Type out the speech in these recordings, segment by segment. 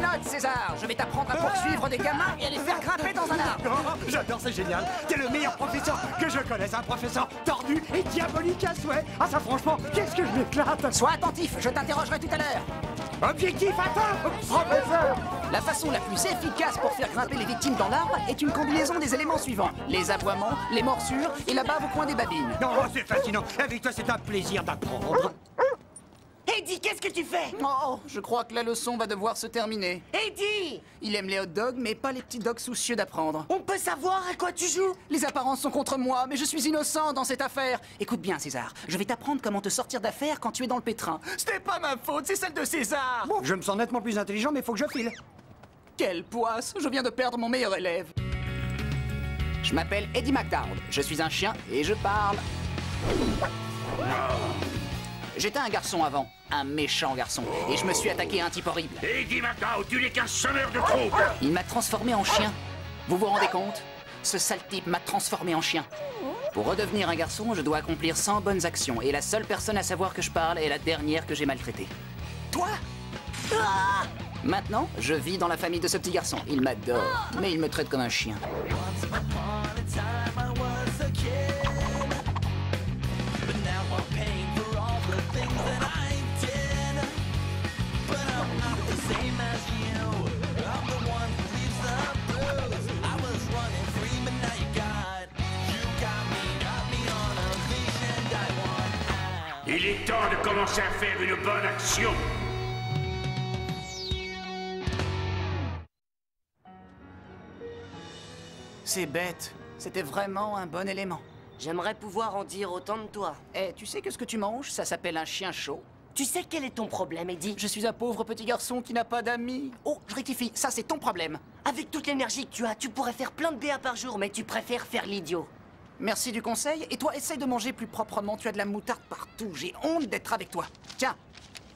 notes, César. Je vais t'apprendre à poursuivre des gamins et à les faire grimper dans un arbre. Oh, j'adore, c'est génial. T'es le meilleur professeur que je connaisse. Un professeur tordu et diabolique à souhait. Ah ça franchement, qu'est-ce que je m'éclate. Sois attentif, je t'interrogerai tout à l'heure. Objectif atteint, professeur. La façon la plus efficace pour faire grimper les victimes dans l'arbre est une combinaison des éléments suivants. Les aboiements, les morsures et la bave au coin des babines. Non, c'est fascinant. Avec toi, c'est un plaisir d'apprendre. Eddie, qu'est-ce que tu fais? Oh, je crois que la leçon va devoir se terminer. Eddie! Il aime les hot dogs, mais pas les petits dogs soucieux d'apprendre. On peut savoir à quoi tu joues? Les apparences sont contre moi, mais je suis innocent dans cette affaire. Écoute bien, César, je vais t'apprendre comment te sortir d'affaire quand tu es dans le pétrin. C'était pas ma faute, c'est celle de César. Bon, je me sens nettement plus intelligent, mais faut que je file. Quelle poisse, je viens de perdre mon meilleur élève. Je m'appelle Eddie McDowd, je suis un chien et je parle. J'étais un garçon avant, un méchant garçon, et je me suis attaqué à un type horrible. Eddie McDowd, tu n'es qu'un semeur de troupe. Il m'a transformé en chien. Vous vous rendez compte? Ce sale type m'a transformé en chien. Pour redevenir un garçon, je dois accomplir 100 bonnes actions, et la seule personne à savoir que je parle est la dernière que j'ai maltraitée. Toi? Ah! Maintenant, je vis dans la famille de ce petit garçon. Il m'adore, mais il me traite comme un chien. Il est temps de commencer à faire une bonne action. C'est bête. C'était vraiment un bon élément. J'aimerais pouvoir en dire autant de toi. Eh, tu sais que ce que tu manges, ça s'appelle un chien chaud? Tu sais quel est ton problème, Eddie? Je suis un pauvre petit garçon qui n'a pas d'amis. Oh, je rectifie, ça c'est ton problème. Avec toute l'énergie que tu as, tu pourrais faire plein de BA par jour, mais tu préfères faire l'idiot. Merci du conseil. Et toi, essaye de manger plus proprement. Tu as de la moutarde partout. J'ai honte d'être avec toi. Tiens,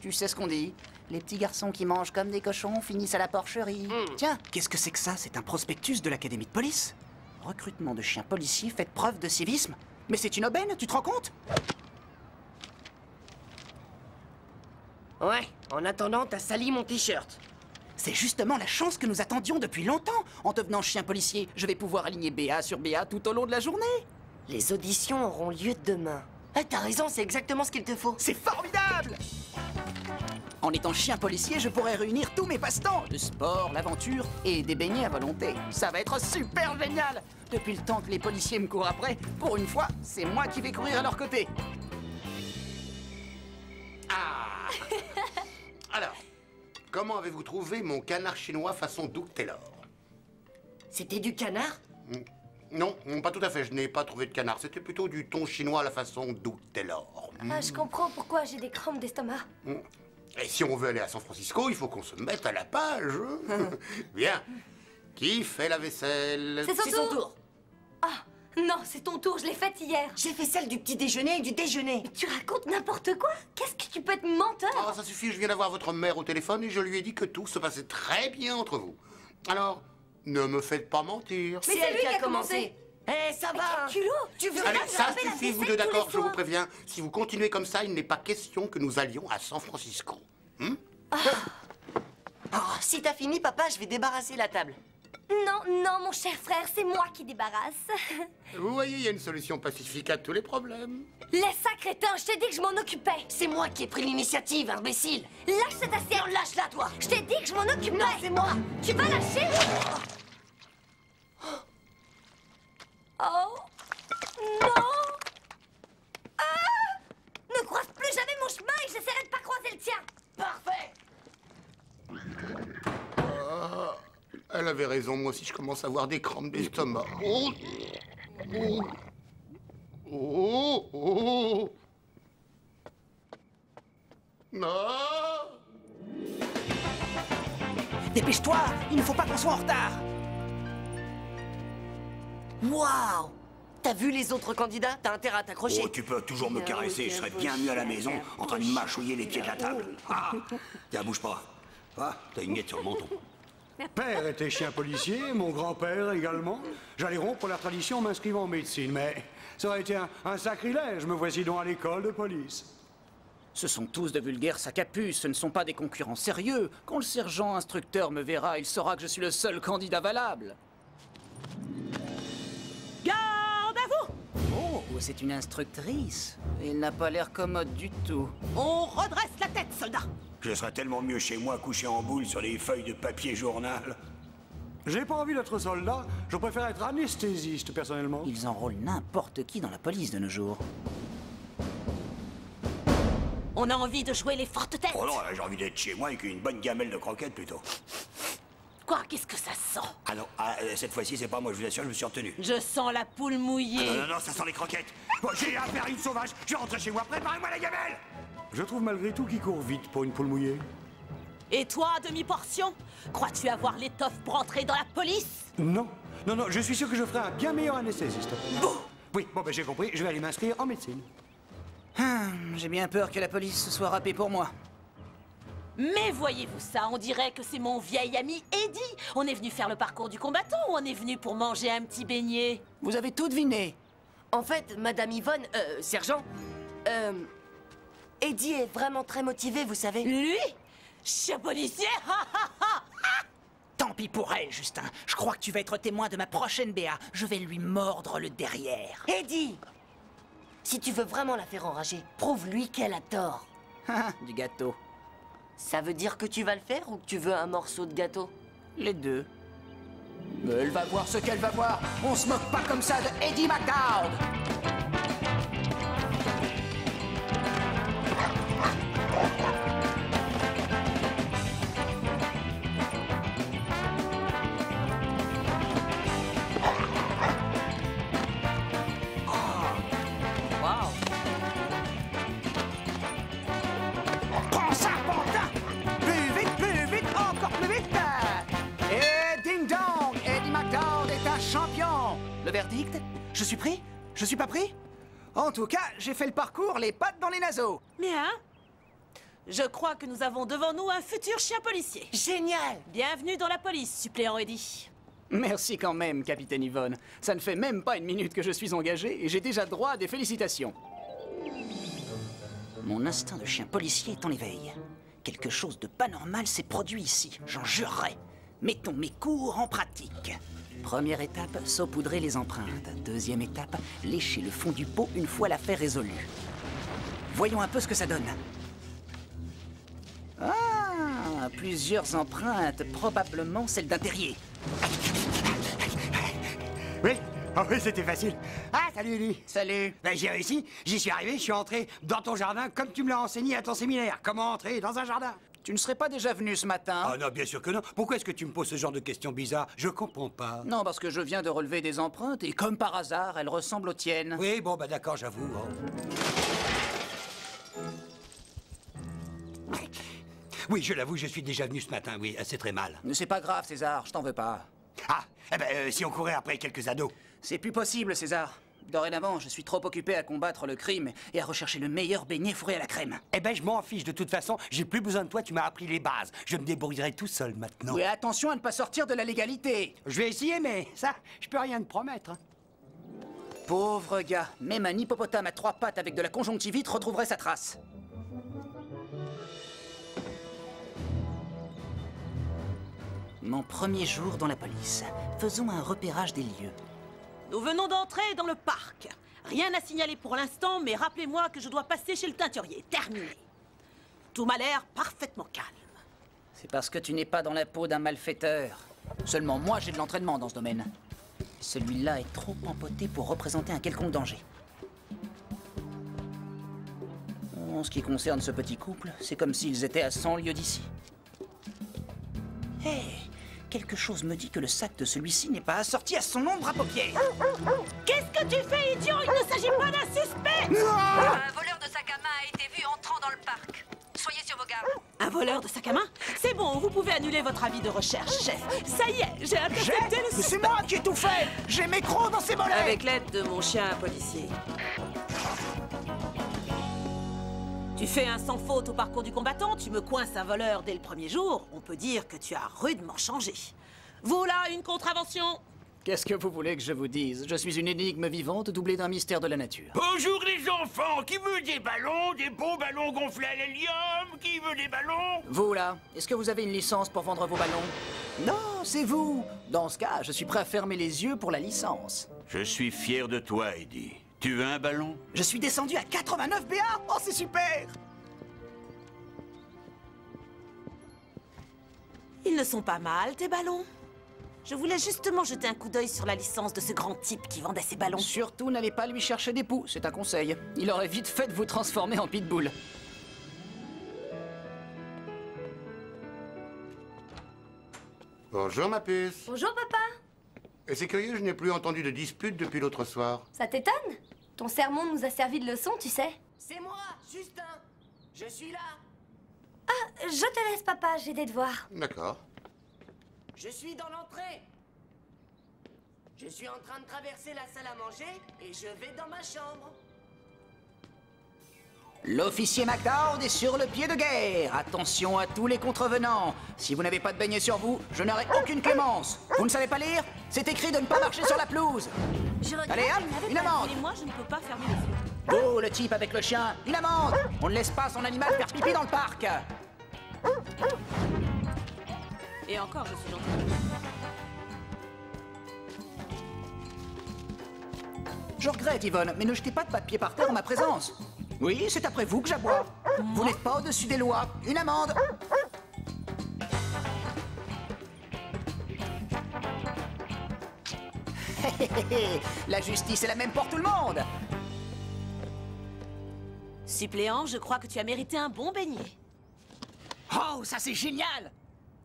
tu sais ce qu'on dit? Les petits garçons qui mangent comme des cochons finissent à la porcherie. Tiens, qu'est-ce que c'est que ça? C'est un prospectus de l'académie de police. Recrutement de chiens policiers, faites preuve de civisme. Mais c'est une aubaine, tu te rends compte? Ouais, en attendant, t'as sali mon t-shirt. C'est justement la chance que nous attendions depuis longtemps. En devenant chien policier, je vais pouvoir aligner BA sur BA tout au long de la journée. Les auditions auront lieu demain. Ah, t'as raison, c'est exactement ce qu'il te faut. C'est formidable! En étant chien policier, je pourrais réunir tous mes passe-temps. Le sport, l'aventure et des beignets à volonté. Ça va être super génial! Depuis le temps que les policiers me courent après, pour une fois, c'est moi qui vais courir à leur côté. Ah! Alors, comment avez-vous trouvé mon canard chinois façon Doug Taylor? C'était du canard? Non, pas tout à fait. Je n'ai pas trouvé de canard. C'était plutôt du thon chinois à la façon Doug Taylor. Ah, je comprends pourquoi j'ai des crampes d'estomac. Et si on veut aller à San Francisco, il faut qu'on se mette à la page. Bien. Qui fait la vaisselle? C'est son tour. Ah, non, c'est ton tour, je l'ai faite hier. J'ai fait celle du petit déjeuner et du déjeuner. Mais tu racontes n'importe quoi. Qu'est-ce que tu peux être menteur? Ah, ça suffit, je viens d'avoir votre mère au téléphone et je lui ai dit que tout se passait très bien entre vous. Alors, ne me faites pas mentir. Mais c'est lui qui a commencé. Eh, ça va. Quel culot. Tu veux Allez, pas ça faire la suffit, vous vaisselle deux, tous d'accord, les je vous soirs. préviens. Si vous continuez comme ça, il n'est pas question que nous allions à San Francisco. Oh, si t'as fini, papa, je vais débarrasser la table. Non, non, mon cher frère, c'est moi qui débarrasse. Vous voyez, il y a une solution pacifique à tous les problèmes. Laisse ça, crétin, je t'ai dit que je m'en occupais. C'est moi qui ai pris l'initiative, imbécile. Lâche cette assiette. Non, lâche-la, toi. Je t'ai dit que je m'en occupais. Non, c'est moi. Tu vas lâcher. Oh, non. Ah, ne croise plus jamais mon chemin et j'essaierai de pas croiser le tien. Parfait. Elle avait raison, moi aussi je commence à avoir des crampes d'estomac. Oh. Oh. Oh. Oh. Non. Dépêche-toi, il ne faut pas qu'on soit en retard. Waouh. T'as vu les autres candidats? T'as intérêt à t'accrocher. Oh, tu peux toujours me caresser, je serais bien mieux à la maison en train de mâchouiller les pieds de la table. Ah, tiens, bouge pas. Ah, t'as une miette sur le menton. Père était chien policier, mon grand-père également. J'allais rompre la tradition en m'inscrivant en médecine, mais ça aurait été un sacrilège. Me voici donc à l'école de police. Ce sont tous de vulgaires sacs à puce, ce ne sont pas des concurrents sérieux. Quand le sergent instructeur me verra, il saura que je suis le seul candidat valable. Garde à vous! Oh, c'est une instructrice. Il n'a pas l'air commode du tout. On redresse la tête, soldat! Je serais tellement mieux chez moi couché en boule sur des feuilles de papier journal. J'ai pas envie d'être soldat, je préfère être anesthésiste personnellement. Ils enrôlent n'importe qui dans la police de nos jours. On a envie de jouer les fortes têtes! Oh non, là, j'ai envie d'être chez moi avec une bonne gamelle de croquettes plutôt. Quoi, qu'est-ce que ça sent? Ah non, cette fois-ci c'est pas moi, je vous assure, je me suis retenu. Je sens la poule mouillée. Non, non, non, ça sent les croquettes. Bon, j'ai affaire à une sauvage, je rentre chez moi, préparez-moi la gamelle. Je trouve malgré tout qu'il court vite pour une poule mouillée. Et toi, demi-portion? Crois-tu avoir l'étoffe pour entrer dans la police? Non, non, non, je suis sûr que je ferai un bien meilleur anesthésiste. Oui, bon, ben j'ai compris, je vais aller m'inscrire en médecine. J'ai bien peur que la police se soit râpée pour moi. Mais voyez-vous ça, on dirait que c'est mon vieil ami Eddie. On est venu faire le parcours du combattant ou on est venu pour manger un petit beignet? Vous avez tout deviné. En fait, Madame Yvonne, sergent, Eddie est vraiment très motivé, vous savez. Lui? Chien policier? Tant pis pour elle, Justin. Je crois que tu vas être témoin de ma prochaine BA. Je vais lui mordre le derrière. Eddie! Si tu veux vraiment la faire enrager, prouve-lui qu'elle a tort. Du gâteau. Ça veut dire que tu vas le faire ou que tu veux un morceau de gâteau? Les deux. Mais elle va voir ce qu'elle va voir. On se moque pas comme ça de Eddie McDowd. Prends ça, pantin! Plus vite, encore plus vite! Et ding dong! Eddie McDowd est un champion! Le verdict? Je suis pris? Je suis pas pris? En tout cas, j'ai fait le parcours, les pattes dans les naseaux. Bien. Je crois que nous avons devant nous un futur chien policier. Génial! Bienvenue dans la police, suppléant Eddie. Merci quand même, capitaine Yvonne. Ça ne fait même pas une minute que je suis engagé et j'ai déjà droit à des félicitations. Mon instinct de chien policier est en éveil. Quelque chose de pas normal s'est produit ici, j'en jurerais. Mettons mes cours en pratique. Première étape, saupoudrer les empreintes. Deuxième étape, lécher le fond du pot une fois l'affaire résolue. Voyons un peu ce que ça donne. Ah, plusieurs empreintes, probablement celle d'un terrier. Oui, oh oui, c'était facile. Ah, salut, Eddie. Salut. Ben, j'ai réussi, j'y suis arrivé, je suis entré dans ton jardin comme tu me l'as enseigné à ton séminaire. Comment entrer dans un jardin? Tu ne serais pas déjà venu ce matin? Ah non, bien sûr que non. Pourquoi est-ce que tu me poses ce genre de questions bizarres? Je comprends pas. Non, parce que je viens de relever des empreintes et comme par hasard, elles ressemblent aux tiennes. Oui, bon, bah d'accord, j'avoue. Oui, je l'avoue, je suis déjà venu ce matin, oui, c'est très mal. Mais c'est pas grave, César, je t'en veux pas. Ah, eh ben, si on courait après quelques ados. C'est plus possible, César. Dorénavant, je suis trop occupé à combattre le crime et à rechercher le meilleur beignet fourré à la crème. Eh ben, je m'en fiche, de toute façon, j'ai plus besoin de toi, tu m'as appris les bases. Je me débrouillerai tout seul maintenant. Oui, attention à ne pas sortir de la légalité. Je vais essayer, mais ça, je peux rien te promettre. Hein. Pauvre gars, même un hippopotame à 3 pattes avec de la conjonctivite retrouverait sa trace. Mon premier jour dans la police. Faisons un repérage des lieux. Nous venons d'entrer dans le parc. Rien à signaler pour l'instant, mais rappelez-moi que je dois passer chez le teinturier. Terminé. Tout m'a l'air parfaitement calme. C'est parce que tu n'es pas dans la peau d'un malfaiteur. Seulement moi, j'ai de l'entraînement dans ce domaine. Celui-là est trop empoté pour représenter un quelconque danger. En ce qui concerne ce petit couple, c'est comme s'ils étaient à 100 lieues d'ici. Hé, quelque chose me dit que le sac de celui-ci n'est pas assorti à son ombre à paupières. Qu'est-ce que tu fais, idiot? Il ne s'agit pas d'un suspect! Un voleur de sac à main a été vu entrant dans le parc. Soyez sur vos gardes. Un voleur de sac à main? C'est bon, vous pouvez annuler votre avis de recherche, chef. Ça y est, j'ai intercepté le Mais c'est suspect. moi qui ai tout fait. J'ai mes crocs dans ses mollets. Avec l'aide de mon chien policier. Tu fais un sans faute au parcours du combattant, tu me coinces un voleur dès le premier jour, on peut dire que tu as rudement changé. Vous là, une contravention. Qu'est-ce que vous voulez que je vous dise? Je suis une énigme vivante doublée d'un mystère de la nature. Bonjour les enfants. Qui veut des ballons? Des beaux ballons gonflés à l'hélium? Qui veut des ballons? Vous, là, est-ce que vous avez une licence pour vendre vos ballons? Non, c'est vous. Dans ce cas, je suis prêt à fermer les yeux pour la licence. Je suis fier de toi, Eddie. Tu veux un ballon? Je suis descendu à 89 BA. Oh, c'est super. Ils ne sont pas mal, tes ballons. Je voulais justement jeter un coup d'œil sur la licence de ce grand type qui vendait ses ballons. Surtout, n'allez pas lui chercher des poux, c'est un conseil. Il aurait vite fait de vous transformer en pitbull. Bonjour, ma puce. Bonjour, papa. Et c'est curieux, je n'ai plus entendu de dispute depuis l'autre soir. Ça t'étonne? Ton sermon nous a servi de leçon, tu sais. C'est moi, Justin. Je suis là. Ah, je te laisse, papa, j'ai des devoirs. D'accord. Je suis dans l'entrée. Je suis en train de traverser la salle à manger et je vais dans ma chambre. L'officier McDowd est sur le pied de guerre. Attention à tous les contrevenants. Si vous n'avez pas de beignet sur vous, je n'aurai aucune clémence. Vous ne savez pas lire? C'est écrit de ne pas marcher sur la pelouse. Je regrette, Allez, hop, il n'avait une pas amende. vu, et moi, je ne peux pas fermer les yeux. Oh, le type avec le chien, une amende. On ne laisse pas son animal faire pipi dans le parc. Et encore, je suis gentille. Je regrette, Yvonne, mais ne jetez pas de papier par terre en ma présence. Oui, c'est après vous que j'aboie. Vous n'êtes pas au-dessus des lois. Une amende. La justice est la même pour tout le monde. Suppléant, je crois que tu as mérité un bon beignet. Oh, ça c'est génial.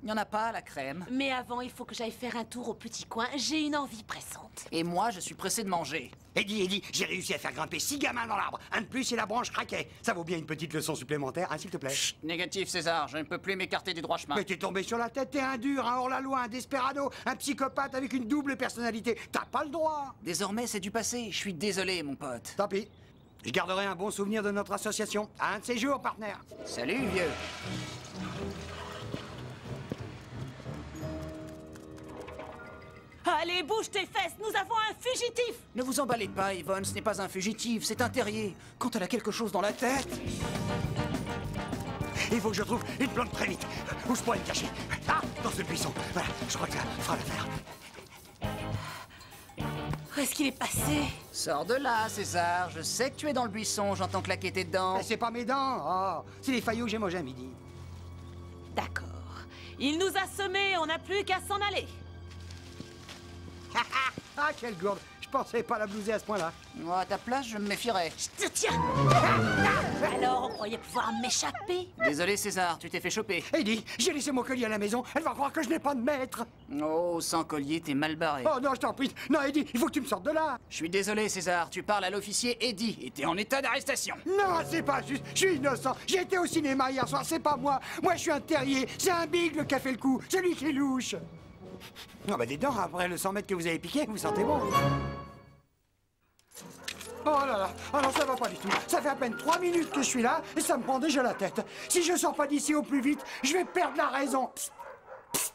Il n'y en a pas, la crème. Mais avant, il faut que j'aille faire un tour au petit coin. J'ai une envie pressante. Et moi, je suis pressé de manger. Eddie, j'ai réussi à faire grimper 6 gamins dans l'arbre. Un de plus et la branche craquait. Ça vaut bien une petite leçon supplémentaire, hein, s'il te plaît. Chut, négatif, César. Je ne peux plus m'écarter du droit chemin. Mais t'es tombé sur la tête, t'es un dur, un hors-la-loi, un desperado, un psychopathe avec une double personnalité. T'as pas le droit. Désormais, c'est du passé. Je suis désolé, mon pote. Tant pis. Je garderai un bon souvenir de notre association. À un de ces jours, partenaire. Salut, vieux. Allez, bouge tes fesses, nous avons un fugitif. Ne vous emballez pas, Yvonne, ce n'est pas un fugitif, c'est un terrier. Quand elle a quelque chose dans la tête... Il faut que je trouve une plante très vite. Où je pourrais me cacher? Ah, dans ce buisson. Voilà, je crois que ça fera l'affaire. Où est-ce qu'il est passé? Sors de là, César. Je sais que tu es dans le buisson, j'entends claquer tes dents. Mais c'est pas mes dents. Oh, c'est les faillots que j'ai mangés à midi. D'accord. Il nous a semés, on n'a plus qu'à s'en aller. Ah, quelle gourde. Je pensais pas la blouser à ce point-là. Moi, à ta place, je me méfierais. Je te tiens. Alors, on croyait pouvoir m'échapper. Désolé, César, tu t'es fait choper. Eddie, j'ai laissé mon collier à la maison. Elle va croire que je n'ai pas de maître. Oh, sans collier, t'es mal barré. Oh non, je t'en prie. Non, Eddie, il faut que tu me sortes de là. Je suis désolé, César, tu parles à l'officier Eddie et t'es en état d'arrestation. Non, c'est pas juste. Je suis innocent. J'ai été au cinéma hier soir, c'est pas moi. Moi, je suis un terrier. C'est un bigle qui a fait le coup. C'est lui qui est louche. Non, bah, dis donc, après le 100 mètres que vous avez piqué, vous sentez bon. Oh là là, ah non, ça va pas du tout. Ça fait à peine 3 minutes que je suis là et ça me prend déjà la tête. Si je sors pas d'ici au plus vite, je vais perdre la raison. Psst, psst.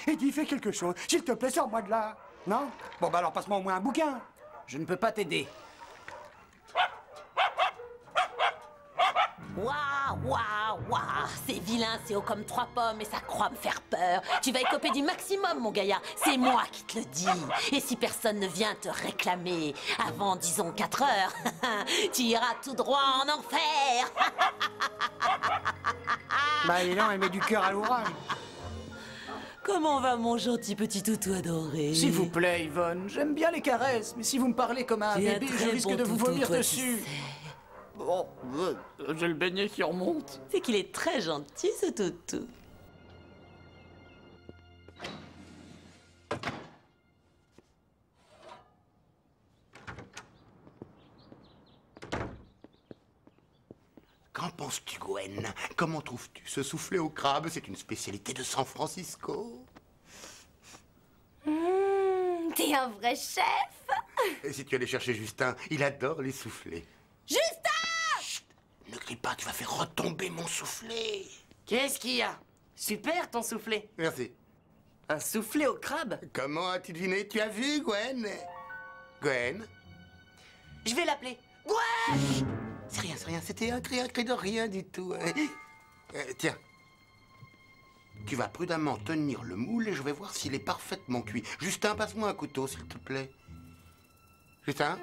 Eddie, fais quelque chose. S'il te plaît, sors-moi de là. Non? Bon, bah alors passe-moi au moins un bouquin. Je ne peux pas t'aider. Waouh, waouh, waouh. C'est vilain, c'est haut comme 3 pommes et ça croit me faire peur. Tu vas écoper du maximum, mon gaillard. C'est moi qui te le dis. Et si personne ne vient te réclamer avant, disons, 4 heures, tu iras tout droit en enfer. Bah, et non, elle met du cœur à l'ouvrage. Comment va mon gentil petit toutou adoré? S'il vous plaît, Yvonne, j'aime bien les caresses, mais si vous me parlez comme un Tu es un bébé, je très risque bon de vous toutou, vomir toi, tu dessus. sais. Oh, j'ai le beignet qui remonte. C'est qu'il est très gentil, ce toutou. Qu'en penses-tu, Gwen? Comment trouves-tu ce soufflé au crabe? C'est une spécialité de San Francisco. T'es un vrai chef. Et si tu allais chercher Justin, il adore les soufflés. Justin! Chut! Ne crie pas, tu vas faire retomber mon soufflé. Qu'est-ce qu'il y a? Super ton soufflé. Merci. Un soufflé au crabe? Comment as-tu deviné? Tu as vu, Gwen? Gwen? Je vais l'appeler. Gwen! C'est rien, c'était un cri de rien du tout. Tiens. Tu vas prudemment tenir le moule et je vais voir s'il est parfaitement cuit. Justin, passe-moi un couteau, s'il te plaît. Justin?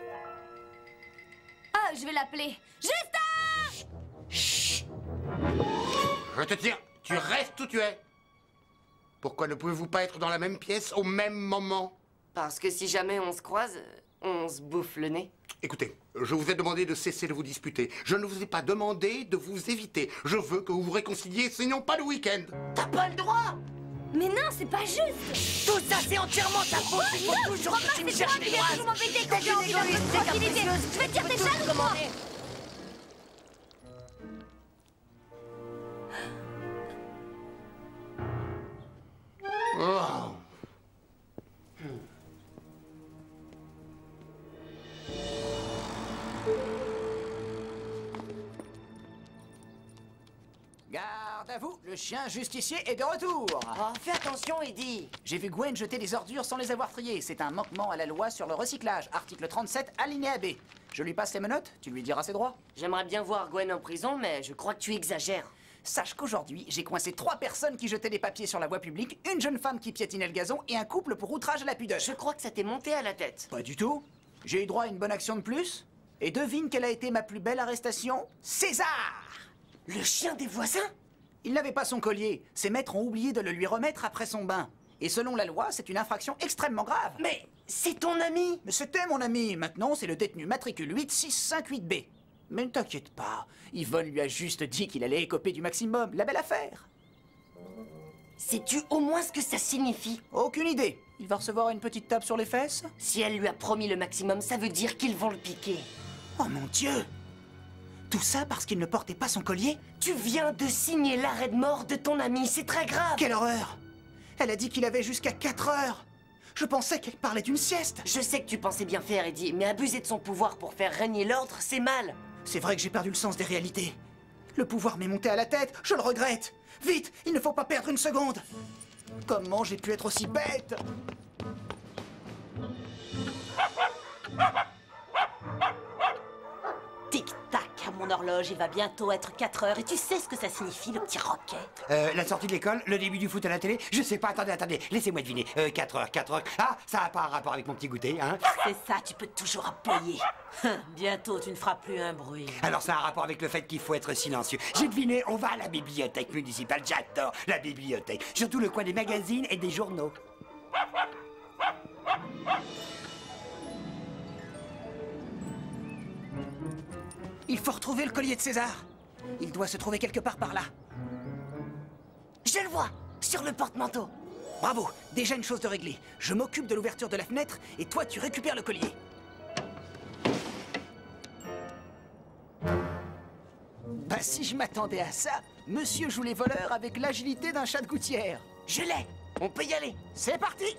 Ah, je vais l'appeler. Justin! Chut! Je te tiens. Tu restes où tu es. Pourquoi ne pouvez-vous pas être dans la même pièce au même moment? Parce que si jamais on se croise, on se bouffe le nez. Écoutez, je vous ai demandé de cesser de vous disputer. Je ne vous ai pas demandé de vous éviter. Je veux que vous vous réconciliez, sinon pas le week-end. T'as pas le droit! Mais non, c'est pas juste. Tout ça, c'est entièrement ta faute! Il faut toujours que tu me cherches les bras! toujours m'embêter quand j'ai envie d'un peu de tranquillité. Je vais te dire tes jaloux, moi. Oh. Garde à vous, le chien justicier est de retour. Oh, fais attention, Eddie! J'ai vu Gwen jeter des ordures sans les avoir triées. C'est un manquement à la loi sur le recyclage. Article 37, alinéa B. Je lui passe les menottes, tu lui diras ses droits. J'aimerais bien voir Gwen en prison, mais je crois que tu exagères. Sache qu'aujourd'hui, j'ai coincé 3 personnes qui jetaient des papiers sur la voie publique, une jeune femme qui piétinait le gazon et un couple pour outrage à la pudeur. Je crois que ça t'est monté à la tête. Pas du tout. J'ai eu droit à une bonne action de plus. Et devine quelle a été ma plus belle arrestation? César! Le chien des voisins? Il n'avait pas son collier. Ses maîtres ont oublié de le lui remettre après son bain. Et selon la loi, c'est une infraction extrêmement grave. Mais c'est ton ami! Mais c'était mon ami. Maintenant, c'est le détenu matricule 8658B. Mais ne t'inquiète pas. Yvonne lui a juste dit qu'il allait écoper du maximum. La belle affaire. Sais-tu au moins ce que ça signifie? Aucune idée. Il va recevoir une petite tape sur les fesses? Si elle lui a promis le maximum, ça veut dire qu'ils vont le piquer. Oh mon Dieu! Tout ça parce qu'il ne portait pas son collier? Tu viens de signer l'arrêt de mort de ton ami, c'est très grave! Quelle horreur! Elle a dit qu'il avait jusqu'à 4 heures! Je pensais qu'elle parlait d'une sieste! Je sais que tu pensais bien faire, Eddie, mais abuser de son pouvoir pour faire régner l'ordre, c'est mal! C'est vrai que j'ai perdu le sens des réalités. Le pouvoir m'est monté à la tête, je le regrette! Vite, il ne faut pas perdre une seconde! Comment j'ai pu être aussi bête? Tic-tac à mon horloge, il va bientôt être 4 heures. Et tu sais ce que ça signifie, le petit roquet? La sortie de l'école, le début du foot à la télé, je sais pas, attendez, laissez-moi deviner. 4 heures. Ah, ça n'a pas un rapport avec mon petit goûter, hein? C'est ça, tu peux toujours appuyer. Bientôt, tu ne feras plus un bruit. Alors ça a un rapport avec le fait qu'il faut être silencieux. J'ai deviné, on va à la bibliothèque municipale, j'adore la bibliothèque. Surtout le coin des magazines et des journaux. Il faut retrouver le collier de César. Il doit se trouver quelque part par là. Je le vois, sur le porte-manteau. Bravo, déjà une chose de réglée. Je m'occupe de l'ouverture de la fenêtre et toi tu récupères le collier. Bah si je m'attendais à ça, monsieur joue les voleurs avec l'agilité d'un chat de gouttière. Je l'ai, on peut y aller. C'est parti!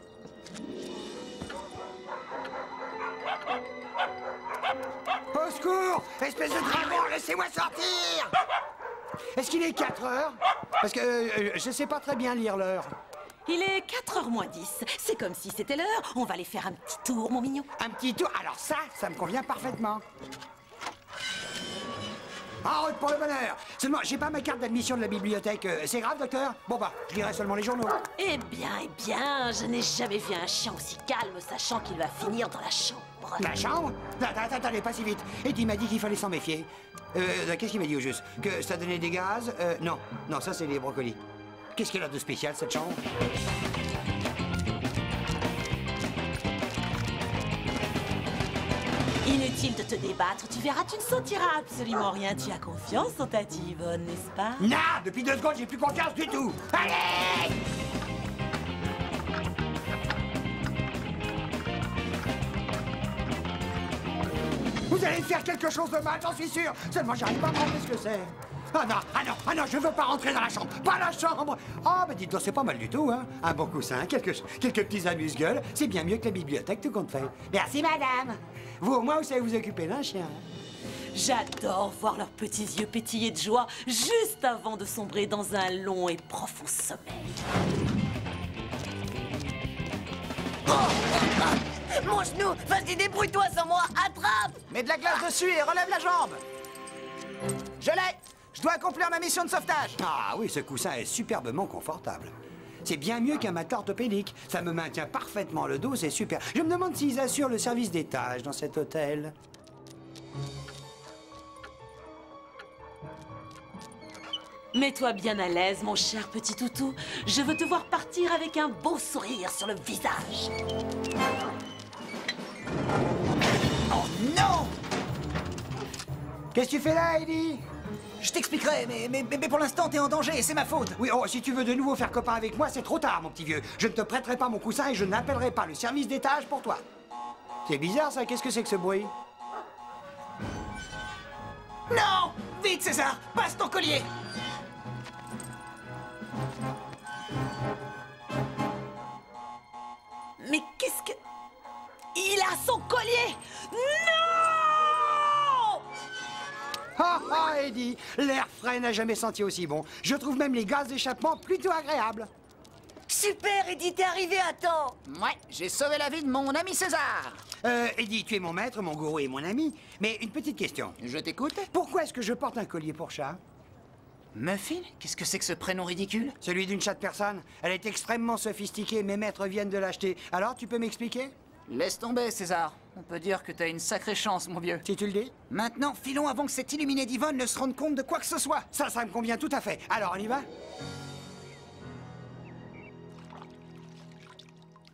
Au secours! Espèce de dragon, laissez-moi sortir! Est-ce qu'il est 4 heures? Parce que je sais pas très bien lire l'heure. Il est 4h moins 10. C'est comme si c'était l'heure. On va aller faire un petit tour, mon mignon. Un petit tour, alors ça me convient parfaitement. En route pour le bonheur! Seulement, j'ai pas ma carte d'admission de la bibliothèque. C'est grave, docteur? Bon bah, je lirai seulement les journaux. Eh bien, je n'ai jamais vu un chien aussi calme, sachant qu'il va finir dans la chambre. La chambre? Attendez, pas si vite. Eddie m'a dit qu'il fallait s'en méfier. Qu'est-ce qu'il m'a dit au juste? Que ça donnait des gaz? Non, ça c'est les brocolis. Qu'est-ce qu'elle a de spécial, cette chambre? Inutile de te débattre, tu verras, tu ne sentiras absolument rien. Tu as confiance en ta dit Yvonne, n'est-ce pas? Non! Depuis 2 secondes, j'ai plus confiance du tout! Allez! Vous allez me faire quelque chose de mal, j'en suis sûr! Seulement, j'arrive pas à me rappeler ce que c'est. Ah non, je veux pas rentrer dans la chambre! Pas la chambre! Ah, bah dites donc, c'est pas mal du tout, hein? Un bon coussin, quelques petits amuse-gueules, c'est bien mieux que la bibliothèque, tout compte fait. Merci, madame! Vous, au moins, vous savez vous occuper d'un chien. J'adore voir leurs petits yeux pétiller de joie juste avant de sombrer dans un long et profond sommeil. Mon genou, vas-y, débrouille-toi sans moi, attrape! Mets de la glace dessus et relève la jambe. Je l'ai. Je dois accomplir ma mission de sauvetage. Ah oui, ce coussin est superbement confortable. C'est bien mieux qu'un matelas orthopédique. Ça me maintient parfaitement le dos, c'est super. Je me demande s'ils assurent le service d'étage dans cet hôtel. Mets-toi bien à l'aise, mon cher petit toutou. Je veux te voir partir avec un beau sourire sur le visage. Oh non! Qu'est-ce que tu fais là, Eddie? Je t'expliquerai, mais pour l'instant, t'es en danger et c'est ma faute. Oui, oh, si tu veux de nouveau faire copain avec moi, c'est trop tard, mon petit vieux. Je ne te prêterai pas mon coussin et je n'appellerai pas le service d'étage pour toi. C'est bizarre, ça. Qu'est-ce que c'est que ce bruit? Non! Vite, César! Passe ton collier! Mais qu'est-ce que... Il a son collier! Non! Ah ah, Eddie, l'air frais n'a jamais senti aussi bon. Je trouve même les gaz d'échappement plutôt agréables. Super, Eddie, t'es arrivé à temps! Ouais, j'ai sauvé la vie de mon ami César. Eddie, tu es mon maître, mon gourou et mon ami. Mais une petite question. Je t'écoute. Pourquoi est-ce que je porte un collier pour chat? Muffin? Qu'est-ce que c'est que ce prénom ridicule? Celui d'une chatte persane. Elle est extrêmement sophistiquée, mes maîtres viennent de l'acheter. Alors, tu peux m'expliquer? Laisse tomber, César. On peut dire que t'as une sacrée chance, mon vieux. Si tu le dis. Maintenant, filons avant que cet illuminé d'Yvonne ne se rende compte de quoi que ce soit. Ça me convient tout à fait. Alors, on y va?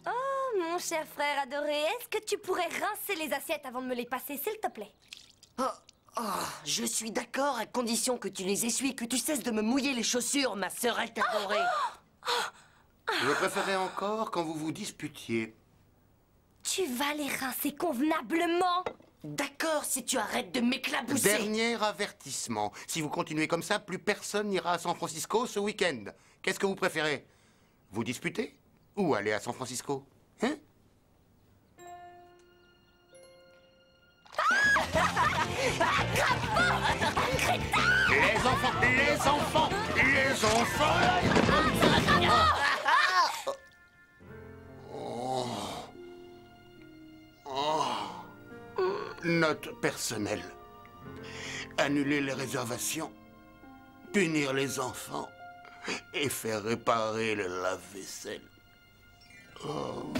Oh, mon cher frère adoré, est-ce que tu pourrais rincer les assiettes avant de me les passer, s'il te plaît? Je suis d'accord à condition que tu les essuies, que tu cesses de me mouiller les chaussures, ma sœurette adorée. Je préférais encore quand vous vous disputiez. Tu vas les rincer convenablement. D'accord, si tu arrêtes de m'éclabousser. Dernier avertissement. Si vous continuez comme ça, plus personne n'ira à San Francisco ce week-end. Qu'est-ce que vous préférez? Vous disputer ou aller à San Francisco? Hein? Les enfants, les enfants, les enfants. Note personnelle. Annuler les réservations, punir les enfants et faire réparer le lave-vaisselle. Oh.